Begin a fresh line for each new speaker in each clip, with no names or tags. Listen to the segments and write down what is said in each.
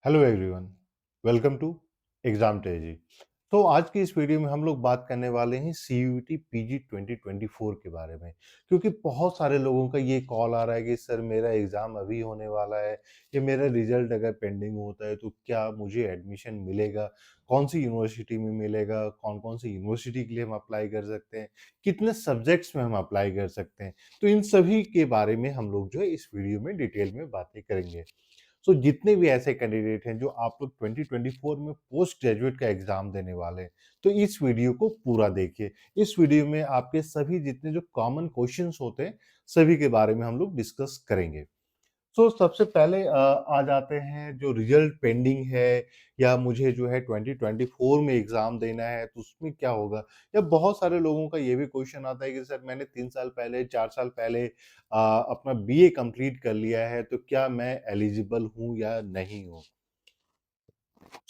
Hello everyone, welcome to exam Tazy. तो आज की इस वीडियो में हम लोग बात करने वाले हैं सीयूईटी पीजी 2024 के बारे में, क्योंकि बहुत सारे लोगों का ये कॉल आ रहा है कि सर मेरा एग्ज़ाम अभी होने वाला है, या मेरा रिजल्ट अगर पेंडिंग होता है तो क्या मुझे एडमिशन मिलेगा, कौन सी यूनिवर्सिटी में मिलेगा, कौन कौन सी यूनिवर्सिटी के लिए हम अप्लाई कर सकते हैं, कितने सब्जेक्ट्स में हम अप्लाई कर सकते हैं। तो इन सभी के बारे में हम लोग जो है इस वीडियो में डिटेल में बातें करेंगे। सो जितने भी ऐसे कैंडिडेट हैं जो आप लोग 2024 में पोस्ट ग्रेजुएट का एग्जाम देने वाले हैं, तो इस वीडियो को पूरा देखिए। इस वीडियो में आपके सभी जितने जो कॉमन क्वेश्चंस होते हैं, सभी के बारे में हम लोग डिस्कस करेंगे। तो सबसे पहले आ जाते हैं जो रिजल्ट पेंडिंग है, या मुझे जो है 2024 में एग्जाम देना है तो उसमें क्या होगा। या बहुत सारे लोगों का ये भी क्वेश्चन आता है कि सर मैंने 3 साल पहले 4 साल पहले अपना बीए कंप्लीट कर लिया है, तो क्या मैं एलिजिबल हूँ या नहीं हूँ।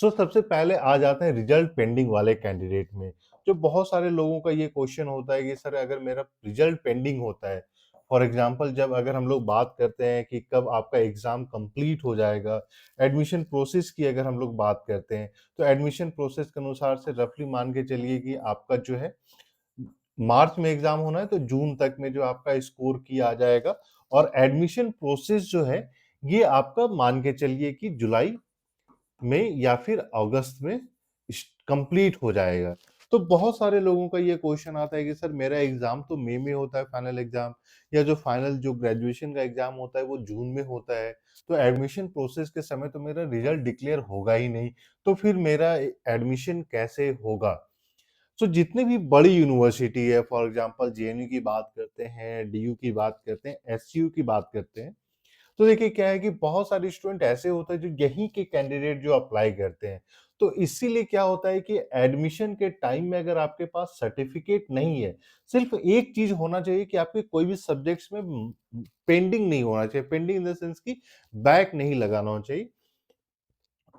सो सबसे पहले आ जाते हैं रिजल्ट पेंडिंग वाले कैंडिडेट में। जो बहुत सारे लोगों का ये क्वेश्चन होता है कि सर अगर मेरा रिजल्ट पेंडिंग होता है, फॉर एग्जांपल जब अगर हम लोग बात करते हैं कि कब आपका एग्जाम कंप्लीट हो जाएगा, एडमिशन प्रोसेस की अगर हम लोग बात करते हैं, तो एडमिशन प्रोसेस के अनुसार से रफली मान के चलिए कि आपका जो है मार्च में एग्जाम होना है तो जून तक में जो आपका स्कोर की आ जाएगा, और एडमिशन प्रोसेस जो है ये आपका मान के चलिए कि जुलाई में या फिर अगस्त में कंप्लीट हो जाएगा। तो बहुत सारे लोगों का ये क्वेश्चन आता है कि सर मेरा एग्जाम तो मई में होता है फाइनल एग्जाम, या जो फाइनल जो ग्रेजुएशन का एग्जाम होता है वो जून में होता है, तो एडमिशन प्रोसेस के समय तो मेरा रिजल्ट डिक्लेयर होगा ही नहीं, तो फिर मेरा एडमिशन कैसे होगा। सो जितने भी बड़ी यूनिवर्सिटी है, फॉर एग्जांपल जेएनयू की बात करते हैं, डीयू की बात करते हैं, एसयू की बात करते हैं, तो देखिए क्या है कि बहुत सारे स्टूडेंट ऐसे होते हैं जो यहीं के कैंडिडेट जो अप्लाई करते हैं। तो इसीलिए क्या होता है कि एडमिशन के टाइम में अगर आपके पास सर्टिफिकेट नहीं है, सिर्फ एक चीज होना चाहिए कि आपके कोई भी सब्जेक्ट्स में पेंडिंग नहीं होना चाहिए। पेंडिंग इन द सेंस कि बैक नहीं लगाना चाहिए।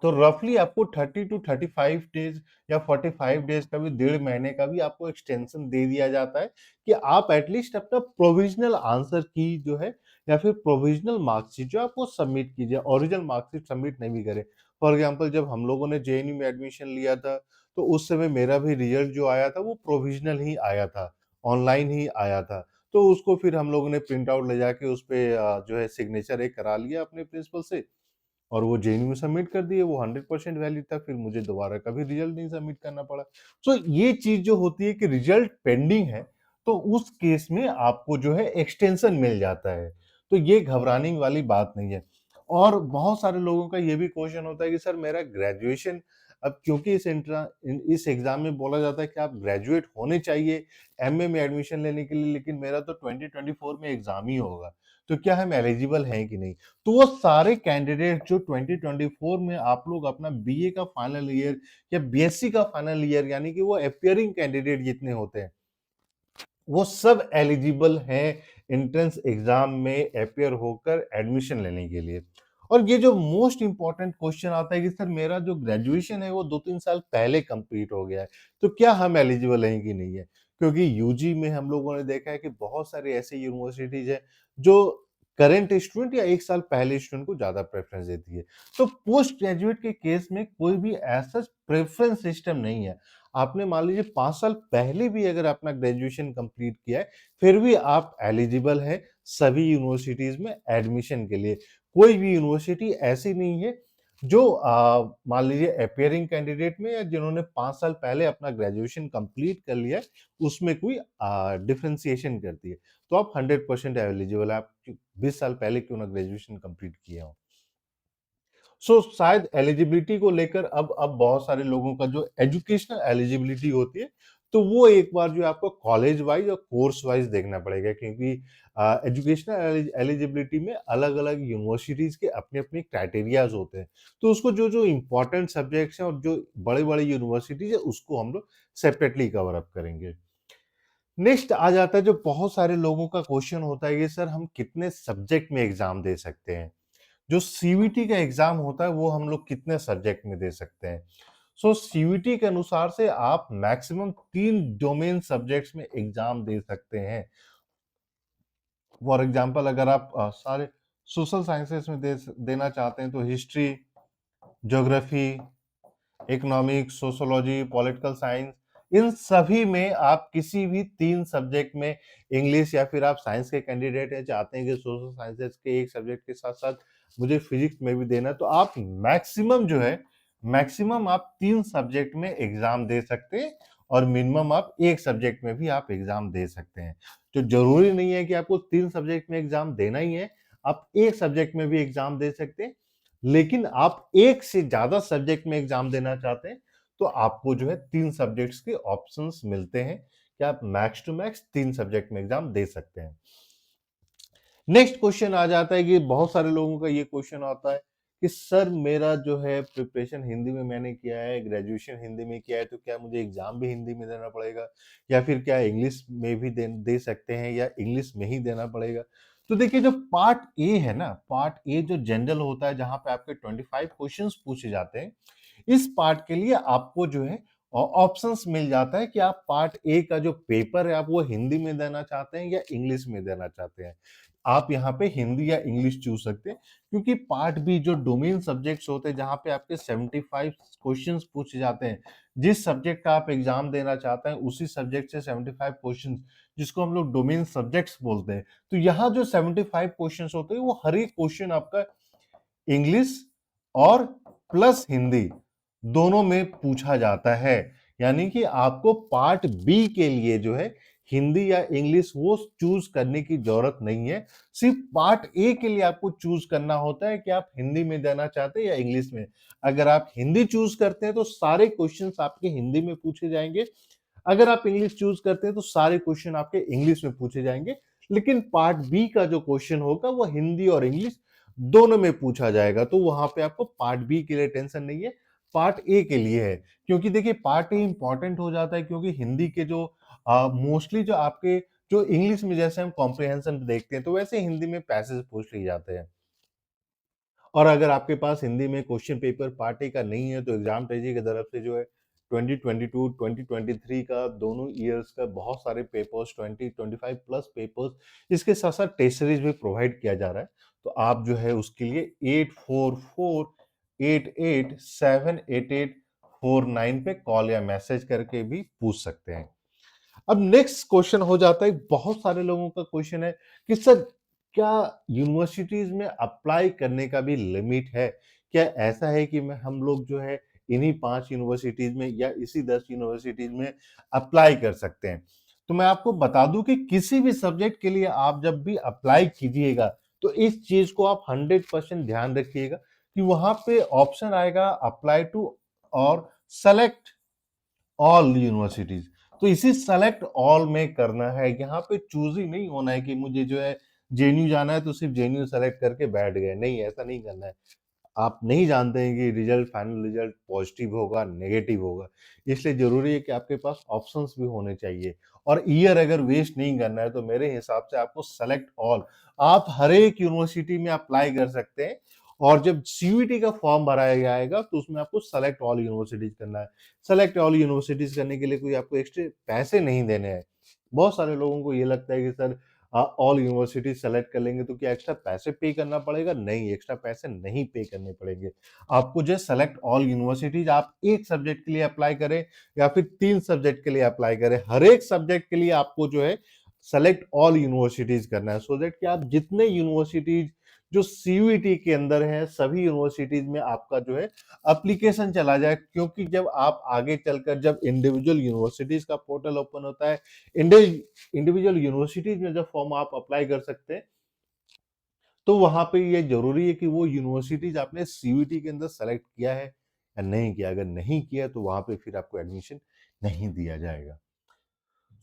तो रफली आपको 30 टू 35 डेज या 45 डेज का भी, 1.5 महीने का भी आपको एक्सटेंशन दे दिया जाता है कि आप एटलीस्ट अपना प्रोविजनल आंसर की जो है, या फिर प्रोविजनल मार्कशीट जो है आपको सबमिट कीजिए, ओरिजिनल मार्कशीट सबमिट नहीं भी करें। फॉर एग्जांपल जब हम लोगों ने जेएनयू में एडमिशन लिया था, तो उस समय मेरा भी रिजल्ट जो आया था वो प्रोविजनल ही आया था, ऑनलाइन ही आया था। तो उसको फिर हम लोगों ने प्रिंट आउट ले जाके उस पे जो है सिग्नेचर एक करा लिया अपने प्रिंसिपल से, और वो जेएनयू में सबमिट कर दिए। वो 100% वैलिड था, फिर मुझे दोबारा कभी रिजल्ट नहीं सबमिट करना पड़ा। सो ये चीज़ जो होती है कि रिजल्ट पेंडिंग है, तो उस केस में आपको जो है एक्सटेंशन मिल जाता है। तो ये घबराने वाली बात नहीं है। और बहुत सारे लोगों का ये भी क्वेश्चन होता है कि सर मेरा ग्रेजुएशन, अब क्योंकि इस एग्ज़ाम में बोला जाता है कि आप ग्रेजुएट होने चाहिए एमए में एडमिशन लेने के लिए, लेकिन मेरा तो 2024 में एग्ज़ाम ही होगा, तो क्या हम एलिजिबल हैं कि नहीं? तो वो सारे कैंडिडेट जो 2024 में आप लोग अपना बीए का फाइनल ईयर या बीएससी का फाइनल ईयर, यानी कि वो अपियरिंग कैंडिडेट जितने होते हैं, वो सब एलिजिबल हैं एंट्रेंस एग्जाम में अपियर होकर एडमिशन लेने के लिए। और ये जो मोस्ट इंपॉर्टेंट क्वेश्चन आता है कि सर मेरा जो ग्रेजुएशन है वो 2-3 साल पहले कंप्लीट हो गया है, तो क्या हम एलिजिबल हैं कि नहीं है। क्योंकि यूजी में हम लोगों ने देखा है कि बहुत सारी ऐसी यूनिवर्सिटीज है जो करंट स्टूडेंट या 1 साल पहले स्टूडेंट को ज्यादा प्रेफरेंस देती है। तो पोस्ट ग्रेजुएट के केस में कोई भी ऐसा प्रेफरेंस सिस्टम नहीं है। आपने मान लीजिए 5 साल पहले भी अगर अपना ग्रेजुएशन कंप्लीट किया है, फिर भी आप एलिजिबल हैं सभी यूनिवर्सिटीज में एडमिशन के लिए। कोई भी यूनिवर्सिटी ऐसी नहीं है जो मान लीजिए अपियरिंग कैंडिडेट में, या जिन्होंने 5 साल पहले अपना ग्रेजुएशन कंप्लीट कर लिया है, उसमें कोई डिफरेंशिएशन करती है। तो आप 100% एलिजिबल है, आप 20 साल पहले क्यों ना ग्रेजुएशन कंप्लीट किए हो। शायद एलिजिबिलिटी को लेकर अब बहुत सारे लोगों का जो एजुकेशनल एलिजिबिलिटी होती है, तो वो एक बार जो है आपको कॉलेज वाइज और कोर्स वाइज देखना पड़ेगा, क्योंकि एजुकेशनल एलिजिबिलिटी में अलग अलग यूनिवर्सिटीज के अपने अपने क्राइटेरियाज होते हैं। तो उसको जो जो इम्पोर्टेंट सब्जेक्ट्स हैं और जो बड़े बड़े यूनिवर्सिटीज है, उसको हम लोग सेपरेटली कवर अप करेंगे। नेक्स्ट आ जाता है जो बहुत सारे लोगों का क्वेश्चन होता है कि सर हम कितने सब्जेक्ट में एग्जाम दे सकते हैं। जो सीयूईटी का एग्जाम होता है वो हम लोग कितने सब्जेक्ट में दे सकते हैं। सीयूईटी के अनुसार से आप मैक्सिमम 3 डोमेन सब्जेक्ट्स में एग्जाम दे सकते हैं। फॉर एग्जांपल अगर आप सारे सोशल साइंसेस में देना चाहते हैं, तो history, geography, economics, sociology, political science, इन सभी में आप किसी भी 3 सब्जेक्ट में, इंग्लिश या फिर आप साइंस के कैंडिडेट हैं, चाहते हैं कि सोशल साइंसेज के एक सब्जेक्ट के साथ-साथ मुझे फिजिक्स में भी देना है, तो आप मैक्सिमम जो है, मैक्सिमम आप 3 सब्जेक्ट में एग्ज़ाम दे सकते हैं और मिनिमम आप 1 सब्जेक्ट में भी आप एग्ज़ाम दे सकते हैं। तो ज़रूरी नहीं है कि आपको 3 सब्जेक्ट में एग्ज़ाम देना ही है, आप 1 सब्जेक्ट में भी एग्ज़ाम दे सकते हैं। लेकिन आप एक से ज्यादा सब्जेक्ट में एग्जाम देना चाहते हैं तो आपको जो है 3 सब्जेक्ट्स के ऑप्शंस मिलते हैं कि आप मैक्स टू मैक्स 3 सब्जेक्ट में एग्जाम दे सकते हैं। नेक्स्ट क्वेश्चन आ जाता है कि बहुत सारे लोगों का ये क्वेश्चन आता है कि सर मेरा जो है प्रिपरेशन हिंदी में मैंने किया है, ग्रेजुएशन हिंदी में किया है, तो क्या मुझे एग्जाम भी हिंदी में देना पड़ेगा या फिर क्या इंग्लिश में भी दे सकते हैं या इंग्लिश में ही देना पड़ेगा? तो देखिए, जो पार्ट ए है ना, पार्ट ए जो जनरल होता है जहां पे आपके 25 क्वेश्चंस पूछे जाते हैं, इस पार्ट के लिए आपको जो है ऑप्शंस मिल जाता है कि आप पार्ट ए का जो पेपर है आप वो हिंदी में देना चाहते हैं या इंग्लिश में देना चाहते हैं। आप यहाँ पे हिंदी या इंग्लिश चूज सकते हैं, क्योंकि पार्ट बी जो डोमेन सब्जेक्ट्स होते हैं जहां पे आपके 75 क्वेश्चंस पूछे जाते हैं, जिस सब्जेक्ट का आप एग्जाम देना चाहते हैं उसी सब्जेक्ट से 75 क्वेश्चंस, जिसको हम लोग डोमेन सब्जेक्ट्स बोलते हैं। तो यहाँ जो 75 क्वेश्चंस होते हैं वो हर एक क्वेश्चन आपका इंग्लिश और प्लस हिंदी दोनों में पूछा जाता है। यानी कि आपको पार्ट बी के लिए जो है हिंदी या इंग्लिश वो चूज करने की जरूरत नहीं है। सिर्फ पार्ट ए के लिए आपको चूज करना होता है कि आप हिंदी में देना चाहते हैं या इंग्लिश में। अगर आप हिंदी चूज करते हैं तो सारे क्वेश्चंस आपके हिंदी में पूछे जाएंगे। अगर आप इंग्लिश चूज करते हैं तो सारे क्वेश्चन आपके इंग्लिश में पूछे जाएंगे। लेकिन पार्ट बी का जो क्वेश्चन होगा वो हिंदी और इंग्लिश दोनों में पूछा जाएगा। तो वहां पे आपको पार्ट बी के लिए टेंशन नहीं है, पार्ट ए के लिए है। क्योंकि देखिए, पार्ट ए इंपॉर्टेंट हो जाता है क्योंकि हिंदी के जो मोस्टली जो आपके जो इंग्लिश में जैसे हम कॉम्प्रिहेंशन देखते हैं तो वैसे हिंदी में पैसेज पूछ लिए जाते हैं। और अगर आपके पास हिंदी में क्वेश्चन पेपर पार्ट ए का नहीं है तो एग्जाम ट्रेजरी की तरफ से जो है 2022 2023 का दोनों ईयर्स का बहुत सारे पेपर्स, 2025 प्लस पेपर्स, इसके साथ साथ टेस्ट सीरीज भी प्रोवाइड किया जा रहा है। तो आप जो है उसके लिए 8448878849 पे कॉल या मैसेज करके भी पूछ सकते हैं। अब नेक्स्ट क्वेश्चन हो जाता है, बहुत सारे लोगों का क्वेश्चन है कि सर क्या यूनिवर्सिटीज में अप्लाई करने का भी लिमिट है? क्या ऐसा है कि मैं हम लोग जो है इन्हीं 5 यूनिवर्सिटीज में या इसी 10 यूनिवर्सिटीज में अप्लाई कर सकते हैं? तो मैं आपको बता दूं कि किसी भी सब्जेक्ट के लिए आप जब भी अप्लाई कीजिएगा तो इस चीज को आप 100% ध्यान रखिएगा कि वहां पे ऑप्शन आएगा अप्लाई टू और सेलेक्ट ऑल यूनिवर्सिटीज। तो इसी सेलेक्ट ऑल में करना है, यहाँ पे चूज ही नहीं होना है कि मुझे जो है जेएनयू जाना है तो सिर्फ जेएनयू सेलेक्ट करके बैठ गए, नहीं, ऐसा नहीं करना है। आप नहीं जानते हैं कि रिजल्ट, फाइनल रिजल्ट पॉजिटिव होगा नेगेटिव होगा, इसलिए जरूरी है कि आपके पास ऑप्शंस भी होने चाहिए। और ईयर अगर वेस्ट नहीं करना है तो मेरे हिसाब से आपको सेलेक्ट ऑल, आप हर एक यूनिवर्सिटी में अप्लाई कर सकते हैं। और जब सीयूईटी का फॉर्म भराया जाएगा तो उसमें आपको सेलेक्ट ऑल यूनिवर्सिटीज करना है। सेलेक्ट ऑल यूनिवर्सिटीज करने के लिए कोई आपको एक्स्ट्रा पैसे नहीं देने हैं। बहुत सारे लोगों को ये लगता है कि सर ऑल यूनिवर्सिटी सेलेक्ट कर लेंगे तो क्या एक्स्ट्रा पैसे पे करना पड़ेगा? नहीं, एक्स्ट्रा पैसे नहीं पे करने पड़ेंगे। आपको जो सेलेक्ट ऑल यूनिवर्सिटीज, आप एक सब्जेक्ट के लिए अप्लाई करें या फिर 3 सब्जेक्ट के लिए अप्लाई करें, हर एक सब्जेक्ट के लिए आपको जो है सेलेक्ट ऑल यूनिवर्सिटीज करना है, सो दैट कि आप जितने यूनिवर्सिटीज जो सीयूईटी के अंदर है सभी यूनिवर्सिटीज में आपका जो है एप्लीकेशन चला जाए। क्योंकि जब आप आगे चलकर जब इंडिविजुअल यूनिवर्सिटीज का पोर्टल ओपन होता है, इंडिविजुअल यूनिवर्सिटीज में जब फॉर्म आप अप्लाई कर सकते हैं, तो वहां पे ये जरूरी है कि वो यूनिवर्सिटीज आपने सीयूईटी के अंदर सेलेक्ट किया है या नहीं किया। अगर नहीं किया तो वहां पे फिर आपको एडमिशन नहीं दिया जाएगा।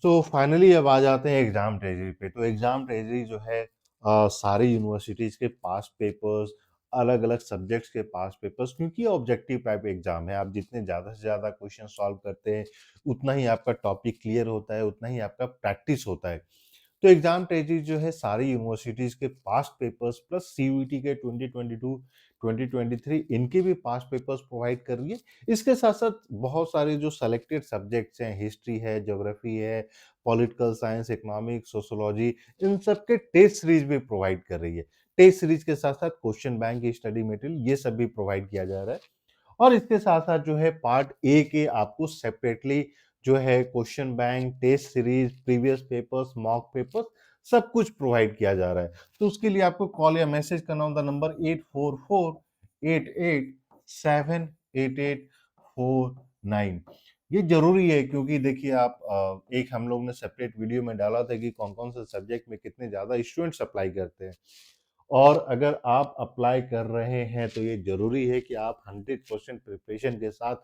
तो फाइनली अब आ जाते हैं एग्जाम ट्रेजरी पे। तो एग्जाम ट्रेजरी जो है सारे यूनिवर्सिटीज के पास पेपर्स, अलग अलग सब्जेक्ट्स के पास पेपर्स, क्योंकि ऑब्जेक्टिव टाइप एग्जाम है, आप जितने ज़्यादा से ज़्यादा क्वेश्चन सॉल्व करते हैं उतना ही आपका टॉपिक क्लियर होता है, उतना ही आपका प्रैक्टिस होता है। तो एग्जाम ट्रेजरी जो है सारी यूनिवर्सिटीज के पास्ट पेपर्स प्लस सीयूईटी के 2022 2023 इनके भी पास्ट पेपर्स प्रोवाइड कर रही है। इसके साथ साथ बहुत सारे जो सेलेक्टेड सब्जेक्ट्स हैं, हिस्ट्री है, ज्योग्राफी है, पॉलिटिकल साइंस, इकोनॉमिक्स, सोशियोलॉजी, इन सब के टेस्ट सीरीज भी प्रोवाइड कर रही है। टेस्ट सीरीज के साथ साथ क्वेश्चन बैंक, स्टडी मटेरियल, ये सब भी प्रोवाइड किया जा रहा है। और इसके साथ-साथ जो है पार्ट ए के आपको सेपरेटली जो है question bank, test series, previous papers, mock papers सब कुछ प्रोवाइड किया जा रहा है। तो उसके लिए आपको कॉल या मैसेज करना होगा नंबर 8448878849। ये ज़रूरी है क्योंकि देखिए आप एक हम लोग ने सेपरेट वीडियो में डाला था कि कौन-कौन से सब्जेक्ट में कितने ज़्यादा स्टूडेंट्स अप्लाई करते हैं। और अगर आप अप्लाई कर रहे हैं तो ये ज़रूरी है कि आप 100% प्रिपरेशन के साथ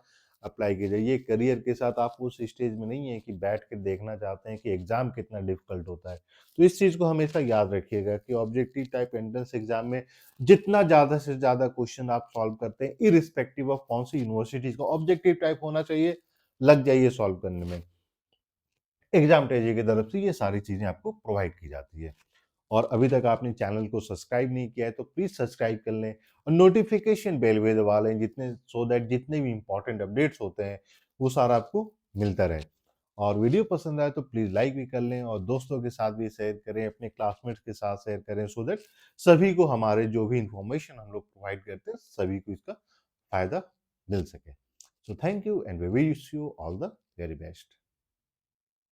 अप्लाई कीजिए। ये करियर के साथ आप उस स्टेज में नहीं है कि बैठ के देखना चाहते हैं कि एग्ज़ाम कितना डिफ़िकल्ट होता है। तो इस चीज़ को हमेशा याद रखिएगा कि ऑब्जेक्टिव टाइप एंट्रेंस एग्ज़ाम में जितना ज़्यादा से ज़्यादा क्वेश्चन आप सॉल्व करते हैं, इर्रिस्पेक्टिव ऑफ कौन सी यूनिवर्सिटीज़ का ऑब्जेक्टिव टाइप होना चाहिए, लग जाइए सॉल्व करने में। एग्ज़ाम टेजी की तरफ से ये सारी चीज़ें आपको प्रोवाइड की जाती है। और अभी तक आपने चैनल को सब्सक्राइब नहीं किया है तो प्लीज़ सब्सक्राइब कर लें और नोटिफिकेशन बेल भी दबा लें जितने सो दैट जितने भी इंपॉर्टेंट अपडेट्स होते हैं वो सारा आपको मिलता रहे। और वीडियो पसंद आए तो प्लीज़ लाइक भी कर लें और दोस्तों के साथ भी शेयर करें, अपने क्लासमेट्स के साथ शेयर करें सो दैट सभी को हमारे जो भी इंफॉर्मेशन हम लोग प्रोवाइड करते हैं सभी को इसका फ़ायदा मिल सके। So thank you and we wish you all the very best.